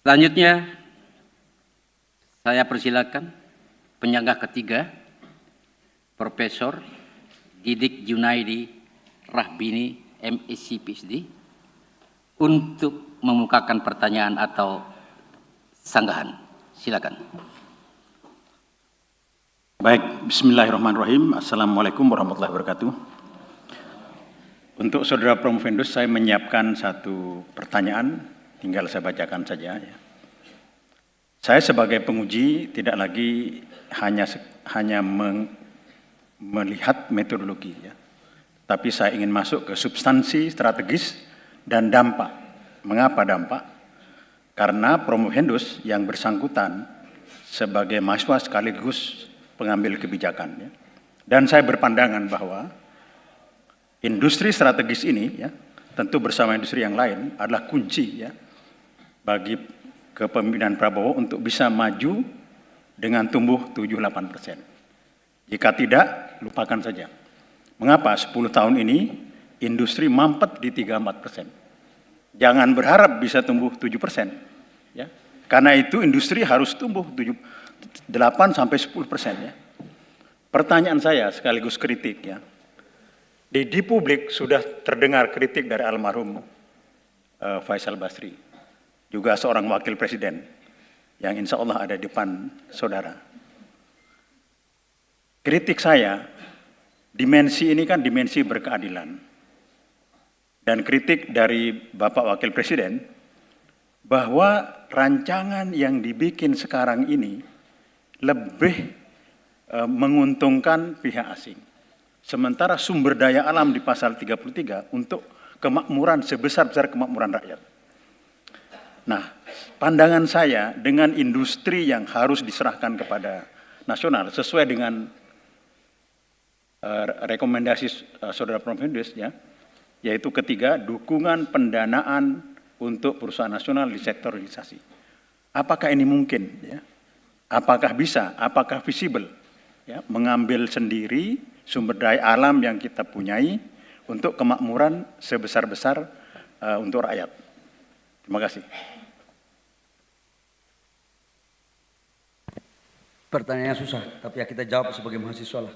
Selanjutnya, saya persilakan penyangga ketiga, Profesor Didik Junaidi Rahbini, MSc PhD, untuk mengemukakan pertanyaan atau sanggahan. Silakan. Baik, bismillahirrahmanirrahim. Assalamualaikum warahmatullahi wabarakatuh. Untuk saudara Promovendus, saya menyiapkan satu pertanyaan, tinggal saya bacakan saja. Ya. Saya sebagai penguji tidak lagi hanya melihat metodologi, ya. Tapi saya ingin masuk ke substansi strategis dan dampak. Mengapa dampak? Karena Promovendus yang bersangkutan sebagai mahasiswa sekaligus pengambil kebijakan, ya. Dan saya berpandangan bahwa industri strategis ini, ya, tentu bersama industri yang lain adalah kunci, ya, bagi kepemimpinan Prabowo untuk bisa maju dengan tumbuh 7-8%. Jika tidak, lupakan saja. Mengapa 10 tahun ini industri mampet di 3-4%? Jangan berharap bisa tumbuh 7%. Ya. Karena itu industri harus tumbuh 8-10%. Ya. Pertanyaan saya sekaligus kritik, ya. Di publik sudah terdengar kritik dari almarhum Faisal Basri, juga seorang wakil presiden yang insya Allah ada di depan saudara. Kritik saya, dimensi ini kan dimensi berkeadilan. Dan kritik dari Bapak Wakil Presiden bahwa rancangan yang dibikin sekarang ini lebih menguntungkan pihak asing. Sementara sumber daya alam di pasal 33 untuk kemakmuran sebesar-besar kemakmuran rakyat. Nah, pandangan saya dengan industri yang harus diserahkan kepada nasional sesuai dengan rekomendasi saudara Promovendus, ya, yaitu ketiga, dukungan pendanaan untuk perusahaan nasional di sektor hilirisasi. Apakah ini mungkin? Ya? Apakah bisa? Apakah visible? Ya, mengambil sendiri sumber daya alam yang kita punyai untuk kemakmuran sebesar-besar untuk rakyat. Terima kasih. Pertanyaannya susah, tapi ya kita jawab sebagai mahasiswa lah.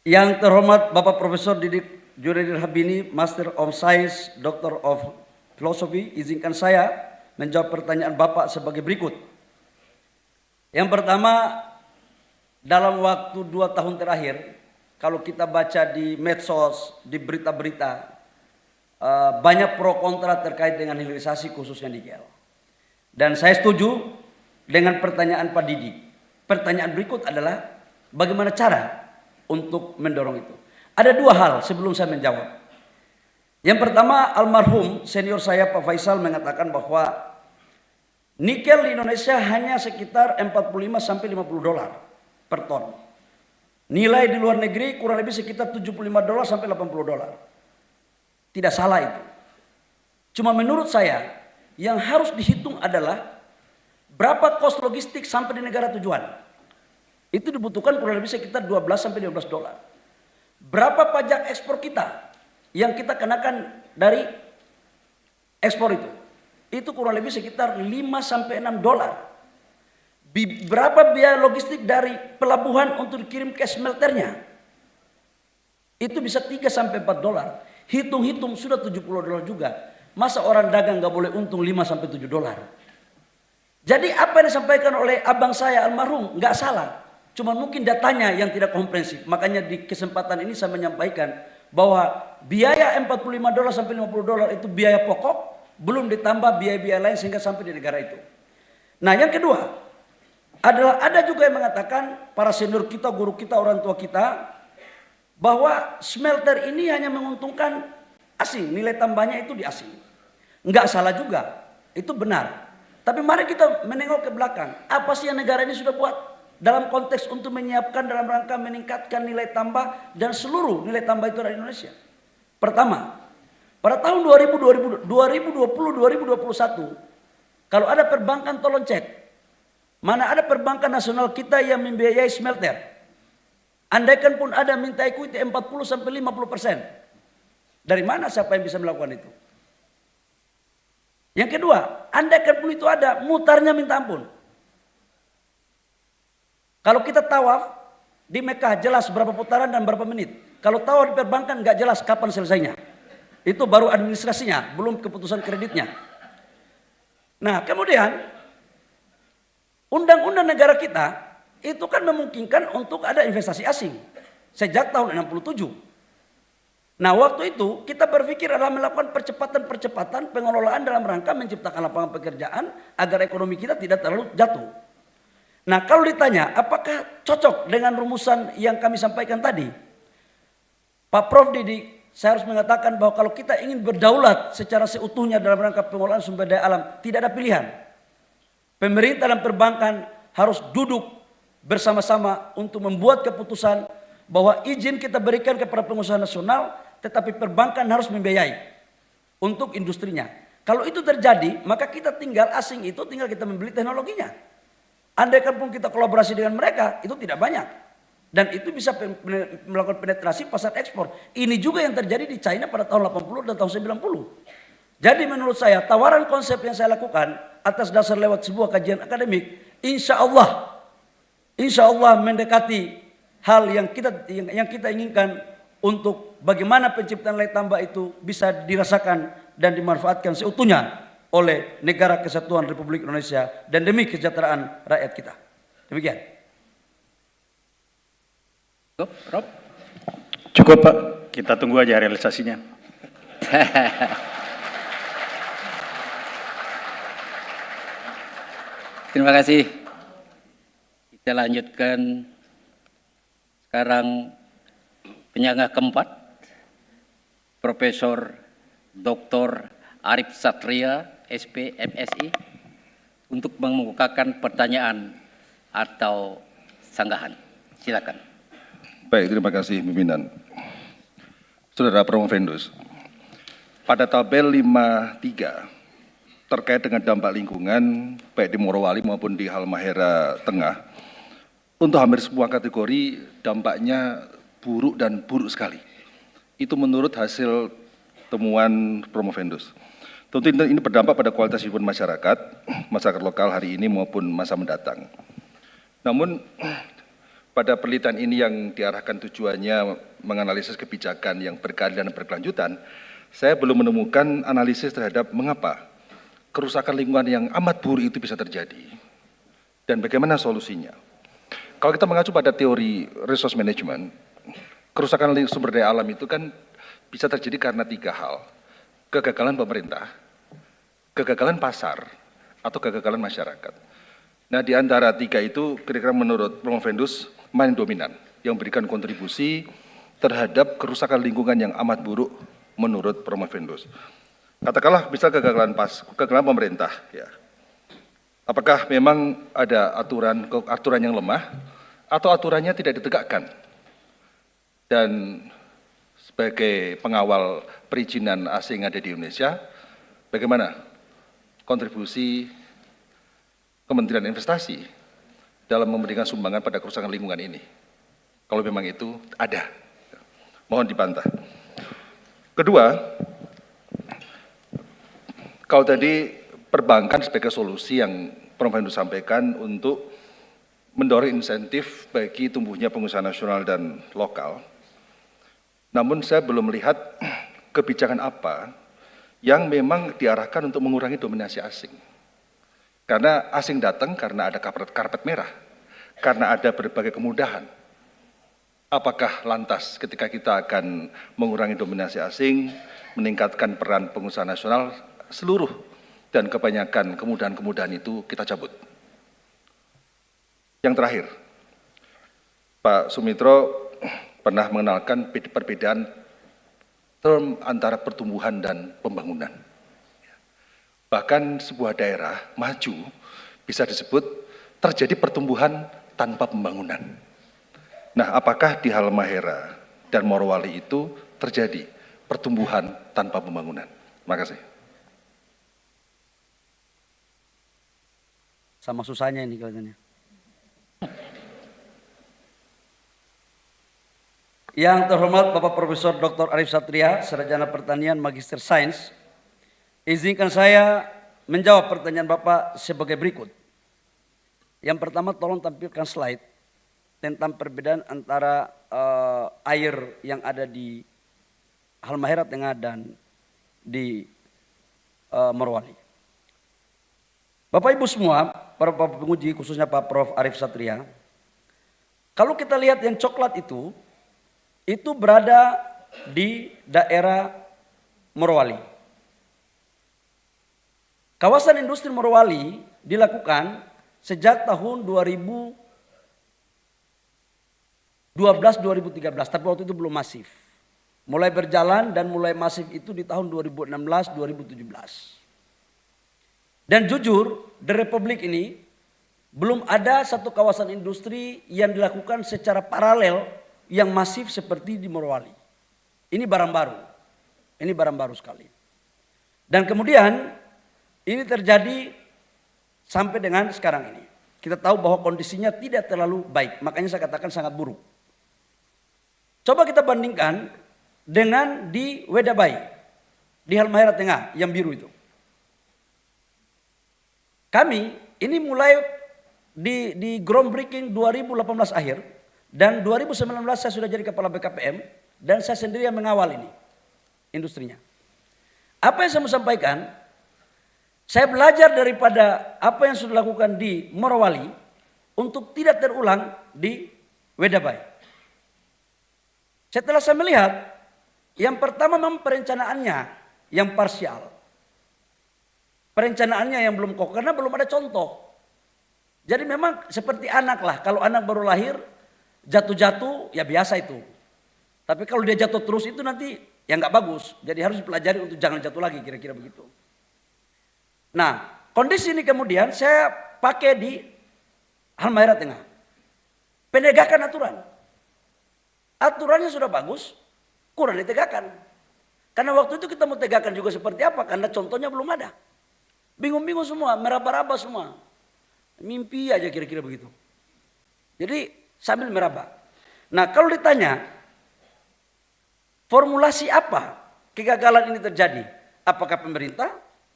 Yang terhormat Bapak Profesor Didik Junaidi Rahbini, Master of Science, Doctor of Philosophy, izinkan saya menjawab pertanyaan Bapak sebagai berikut. Yang pertama, dalam waktu 2 tahun terakhir, kalau kita baca di medsos, di berita-berita, banyak pro kontra terkait dengan hilirisasi khususnya nikel. Dan saya setuju dengan pertanyaan Pak Didik. Pertanyaan berikut adalah bagaimana cara untuk mendorong itu. Ada 2 hal sebelum saya menjawab. Yang pertama, almarhum senior saya Pak Faisal mengatakan bahwa nikel di Indonesia hanya sekitar 45-50 dolar per ton. Nilai di luar negeri kurang lebih sekitar 75 dolar sampai 80 dolar. Tidak salah itu. Cuma menurut saya yang harus dihitung adalah berapa kos logistik sampai di negara tujuan. Itu dibutuhkan kurang lebih sekitar 12-15 dolar. Berapa pajak ekspor kita yang kita kenakan dari ekspor itu? Itu kurang lebih sekitar 5-6 dolar. Berapa biaya logistik dari pelabuhan untuk dikirim ke smelternya? Itu bisa 3-4 dolar. Hitung-hitung sudah 70 dolar juga. Masa orang dagang gak boleh untung 5-7 dolar? Jadi apa yang disampaikan oleh abang saya almarhum nggak salah. Cuma mungkin datanya yang tidak komprehensif. Makanya di kesempatan ini saya menyampaikan bahwa biaya 45 dolar sampai 50 dolar itu biaya pokok, belum ditambah biaya-biaya lain sehingga sampai di negara itu. Nah, yang kedua adalah ada juga yang mengatakan para senior kita, guru kita, orang tua kita bahwa smelter ini hanya menguntungkan asing, nilai tambahnya itu di asing. Enggak salah juga, itu benar. Tapi mari kita menengok ke belakang. Apa sih yang negara ini sudah buat dalam konteks untuk menyiapkan dalam rangka meningkatkan nilai tambah dan seluruh nilai tambah itu dari Indonesia. Pertama, pada tahun 2020-2021, kalau ada perbankan tolong cek. Mana ada perbankan nasional kita yang membiayai smelter. Andaikan pun ada minta equity 40-50%. Dari mana siapa yang bisa melakukan itu? Yang kedua, andaikan pun itu ada, mutarnya minta ampun. Kalau kita tawaf di Mekah jelas berapa putaran dan berapa menit. Kalau tawaf di perbankan nggak jelas kapan selesainya. Itu baru administrasinya, belum keputusan kreditnya. Nah, kemudian undang-undang negara kita itu kan memungkinkan untuk ada investasi asing sejak tahun 67. Nah, waktu itu kita berpikir adalah melakukan percepatan pengelolaan dalam rangka menciptakan lapangan pekerjaan agar ekonomi kita tidak terlalu jatuh. Nah, kalau ditanya apakah cocok dengan rumusan yang kami sampaikan tadi, Pak Prof Didik, saya harus mengatakan bahwa kalau kita ingin berdaulat secara seutuhnya dalam rangka pengelolaan sumber daya alam, tidak ada pilihan. Pemerintah dan perbankan harus duduk bersama-sama untuk membuat keputusan bahwa izin kita berikan kepada pengusaha nasional, tetapi perbankan harus membiayai untuk industrinya. Kalau itu terjadi, maka kita tinggal asing itu tinggal kita membeli teknologinya. Andaikan pun kita kolaborasi dengan mereka, itu tidak banyak. Dan itu bisa melakukan penetrasi pasar ekspor. Ini juga yang terjadi di China pada tahun 80 dan tahun 90. Jadi menurut saya, tawaran konsep yang saya lakukan atas dasar lewat sebuah kajian akademik, insya Allah mendekati hal yang kita inginkan untuk bagaimana penciptaan nilai tambah itu bisa dirasakan dan dimanfaatkan seutuhnya oleh negara kesatuan Republik Indonesia dan demi kesejahteraan rakyat kita. Demikian. Rob? Cukup Pak, kita tunggu aja realisasinya. Terima kasih. Kita lanjutkan sekarang penyangga keempat, Profesor Dr. Arif Satria, SP, MSI, untuk mengemukakan pertanyaan atau sanggahan. Silakan. Baik, terima kasih pimpinan. Saudara Promovendus, pada tabel 53 terkait dengan dampak lingkungan baik di Morowali maupun di Halmahera Tengah, untuk hampir semua kategori dampaknya buruk dan buruk sekali. Itu menurut hasil temuan Promovendus. Tentu ini berdampak pada kualitas hidup masyarakat lokal hari ini maupun masa mendatang. Namun pada penelitian ini yang diarahkan tujuannya menganalisis kebijakan yang berkeadilan dan berkelanjutan, saya belum menemukan analisis terhadap mengapa kerusakan lingkungan yang amat buruk itu bisa terjadi dan bagaimana solusinya. Kalau kita mengacu pada teori resource management, kerusakan sumber daya alam itu kan bisa terjadi karena 3 hal. Kegagalan pemerintah, kegagalan pasar, atau kegagalan masyarakat. Nah, di antara 3 itu kira-kira menurut Promovendus mana yang dominan, yang memberikan kontribusi terhadap kerusakan lingkungan yang amat buruk menurut Promovendus. Katakanlah misal kegagalan pemerintah, ya. Apakah memang ada aturan yang lemah atau aturannya tidak ditegakkan? Dan sebagai pengawal perizinan asing ada di Indonesia, bagaimana kontribusi Kementerian Investasi dalam memberikan sumbangan pada kerusakan lingkungan ini? Kalau memang itu ada, mohon dibantah. Kedua, kalau tadi perbankan sebagai solusi yang Promovendus sampaikan untuk mendorong insentif bagi tumbuhnya pengusaha nasional dan lokal, namun saya belum melihat kebijakan apa yang memang diarahkan untuk mengurangi dominasi asing. Karena asing datang karena ada karpet merah, karena ada berbagai kemudahan. Apakah lantas ketika kita akan mengurangi dominasi asing, meningkatkan peran pengusaha nasional, seluruh dan kebanyakan kemudahan-kemudahan itu kita cabut? Yang terakhir, Pak Sumitro pernah mengenalkan perbedaan term antara pertumbuhan dan pembangunan. Bahkan sebuah daerah maju bisa disebut terjadi pertumbuhan tanpa pembangunan. Nah, apakah di Halmahera dan Morowali itu terjadi pertumbuhan tanpa pembangunan? Terima kasih. Sama susahnya ini kelihatannya. Yang terhormat Bapak Profesor Dr. Arif Satria, Sarjana Pertanian, Magister Sains, izinkan saya menjawab pertanyaan Bapak sebagai berikut. Yang pertama, tolong tampilkan slide tentang perbedaan antara air yang ada di Halmahera Tengah dan di Morowali. Bapak Ibu semua, para Bapak penguji, khususnya Pak Prof. Arif Satria, kalau kita lihat yang coklat itu berada di daerah Morowali. Kawasan industri Morowali dilakukan sejak tahun 2012-2013, tapi waktu itu belum masif. Mulai berjalan dan mulai masif itu di tahun 2016-2017. Dan jujur, di Republik ini belum ada satu kawasan industri yang dilakukan secara paralel yang masif seperti di Morowali. Ini barang baru. Ini barang baru sekali. Dan kemudian ini terjadi sampai dengan sekarang ini. Kita tahu bahwa kondisinya tidak terlalu baik. Makanya saya katakan sangat buruk. Coba kita bandingkan dengan di Wedabai, di Halmahera Tengah yang biru itu. Kami ini mulai di groundbreaking 2018 akhir dan 2019 saya sudah jadi kepala BKPM dan saya sendiri yang mengawal ini industrinya. Apa yang saya mau sampaikan, saya belajar daripada apa yang sudah dilakukan di Morowali untuk tidak terulang di Wedabai. Setelah saya melihat, yang pertama memang perencanaannya yang parsial. Perencanaannya yang belum kokoh karena belum ada contoh. Jadi memang seperti anak lah, kalau anak baru lahir jatuh-jatuh ya biasa itu. Tapi kalau dia jatuh terus itu nanti ya nggak bagus. Jadi harus dipelajari untuk jangan jatuh lagi, kira-kira begitu. Nah, kondisi ini kemudian saya pakai di Halmahera Tengah. Penegakan aturan. Aturannya sudah bagus, kurang ditegakkan. Karena waktu itu kita mau tegakkan juga seperti apa? Karena contohnya belum ada. Bingung-bingung semua, meraba-raba semua. Mimpi aja kira-kira begitu. Jadi sambil meraba. Nah kalau ditanya, formulasi apa kegagalan ini terjadi? Apakah pemerintah,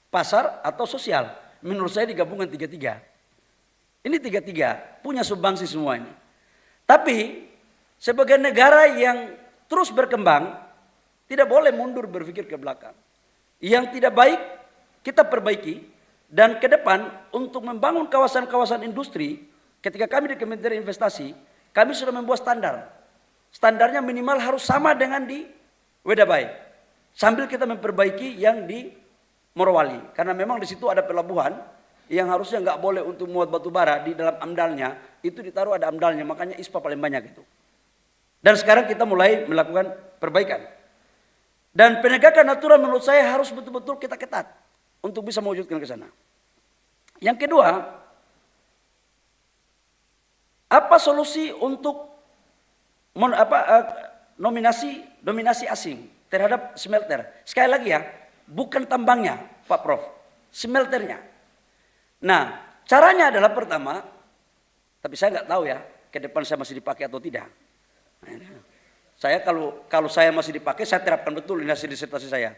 pasar, atau sosial? Menurut saya digabungkan tiga-tiga. Ini tiga-tiga punya sumbangsi semua ini. Tapi sebagai negara yang terus berkembang, tidak boleh mundur berpikir ke belakang. Yang tidak baik kita perbaiki, dan ke depan untuk membangun kawasan-kawasan industri, ketika kami di Kementerian Investasi, kami sudah membuat standar. Standarnya minimal harus sama dengan di Wedabai. Sambil kita memperbaiki yang di Morowali. Karena memang di situ ada pelabuhan yang harusnya nggak boleh untuk muat batu bara di dalam amdalnya, itu ditaruh ada amdalnya, makanya ISPA paling banyak itu. Dan sekarang kita mulai melakukan perbaikan. Dan penegakan aturan menurut saya harus betul-betul kita ketat untuk bisa mewujudkan ke sana. Yang kedua, apa solusi untuk dominasi asing terhadap smelter? Sekali lagi ya, bukan tambangnya, Pak Prof, smelternya. Nah, caranya adalah pertama, tapi saya nggak tahu ya, ke depan saya masih dipakai atau tidak. Saya kalau saya masih dipakai, saya terapkan betul ini hasil disertasi saya.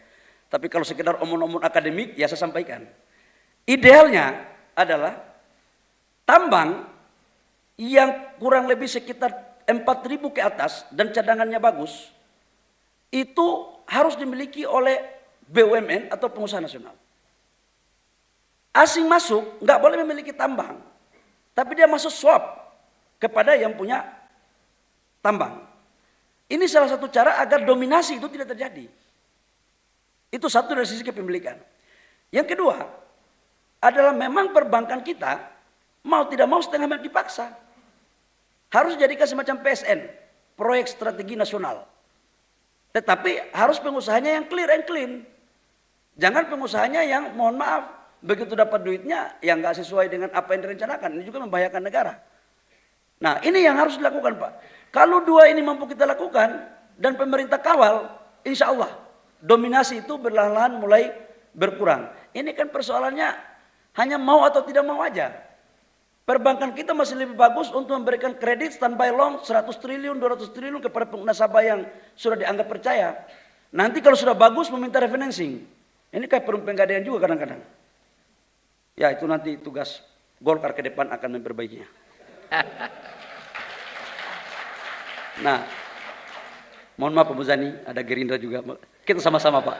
Tapi kalau sekedar omong-omong akademik, ya saya sampaikan. Idealnya adalah tambang yang kurang lebih sekitar 4.000 ke atas dan cadangannya bagus, itu harus dimiliki oleh BUMN atau pengusaha nasional. Asing masuk nggak boleh memiliki tambang, tapi dia masuk swap kepada yang punya tambang. Ini salah satu cara agar dominasi itu tidak terjadi. Itu satu dari sisi kepemilikan. Yang kedua adalah memang perbankan kita mau tidak mau setengah dipaksa. Harus dijadikan semacam PSN, proyek strategi nasional. Tetapi harus pengusahanya yang clear and clean. Jangan pengusahanya yang mohon maaf, begitu dapat duitnya yang nggak sesuai dengan apa yang direncanakan. Ini juga membahayakan negara. Nah ini yang harus dilakukan Pak. Kalau dua ini mampu kita lakukan dan pemerintah kawal, insya Allah dominasi itu perlahan-lahan mulai berkurang. Ini kan persoalannya hanya mau atau tidak mau aja. Perbankan kita masih lebih bagus untuk memberikan kredit standby loan 100 triliun, 200 triliun kepada nasabah yang sudah dianggap percaya. Nanti kalau sudah bagus meminta refinancing. Ini kayak perum penggadaian juga kadang-kadang. Ya itu nanti tugas Golkar ke depan akan memperbaikinya. Nah, mohon maaf Pak Muzani, ada Gerindra juga. Kita sama-sama Pak.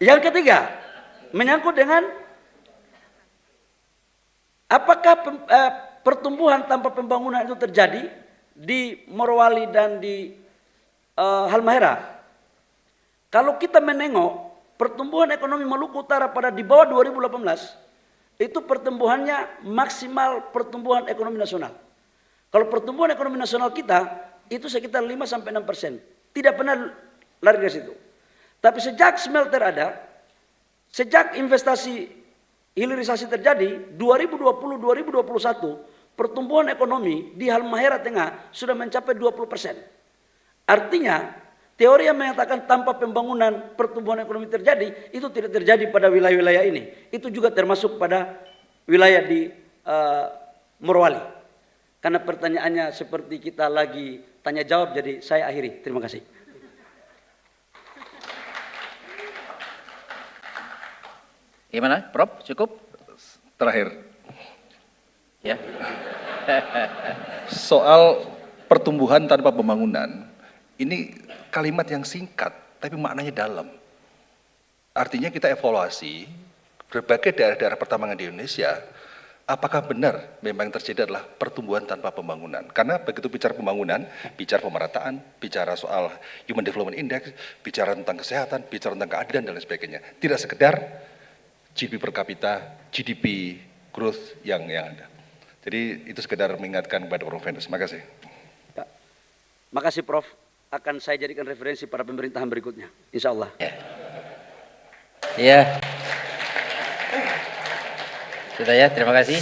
Yang ketiga, menyangkut dengan apakah pertumbuhan tanpa pembangunan itu terjadi di Morowali dan di Halmahera. Kalau kita menengok pertumbuhan ekonomi Maluku Utara pada di bawah 2018, itu pertumbuhannya maksimal pertumbuhan ekonomi nasional. Kalau pertumbuhan ekonomi nasional kita itu sekitar 5-6%. Tidak pernah lari dari situ. Tapi sejak smelter ada, sejak investasi hilirisasi terjadi, 2020-2021, pertumbuhan ekonomi di Halmahera Tengah sudah mencapai 20%. Artinya, teori yang mengatakan tanpa pembangunan pertumbuhan ekonomi terjadi, itu tidak terjadi pada wilayah-wilayah ini. Itu juga termasuk pada wilayah di Morowali. Karena pertanyaannya seperti kita lagi tanya jawab, jadi saya akhiri. Terima kasih. Gimana, Prof? Cukup? Terakhir, Ya. soal pertumbuhan tanpa pembangunan, ini kalimat yang singkat, tapi maknanya dalam. Artinya kita evaluasi berbagai daerah-daerah pertambangan di Indonesia, apakah benar memang yang terjadi adalah pertumbuhan tanpa pembangunan? Karena begitu bicara pembangunan, bicara pemerataan, bicara soal Human Development Index, bicara tentang kesehatan, bicara tentang keadilan dan lain sebagainya. Tidak sekedar GDP per kapita, GDP growth yang ada. Jadi itu sekedar mengingatkan kepada Prof. Fendus. Terima kasih. Ya. Makasih Prof. Akan saya jadikan referensi pada pemerintahan berikutnya. Insya Allah. Ya. Sudah ya, terima kasih.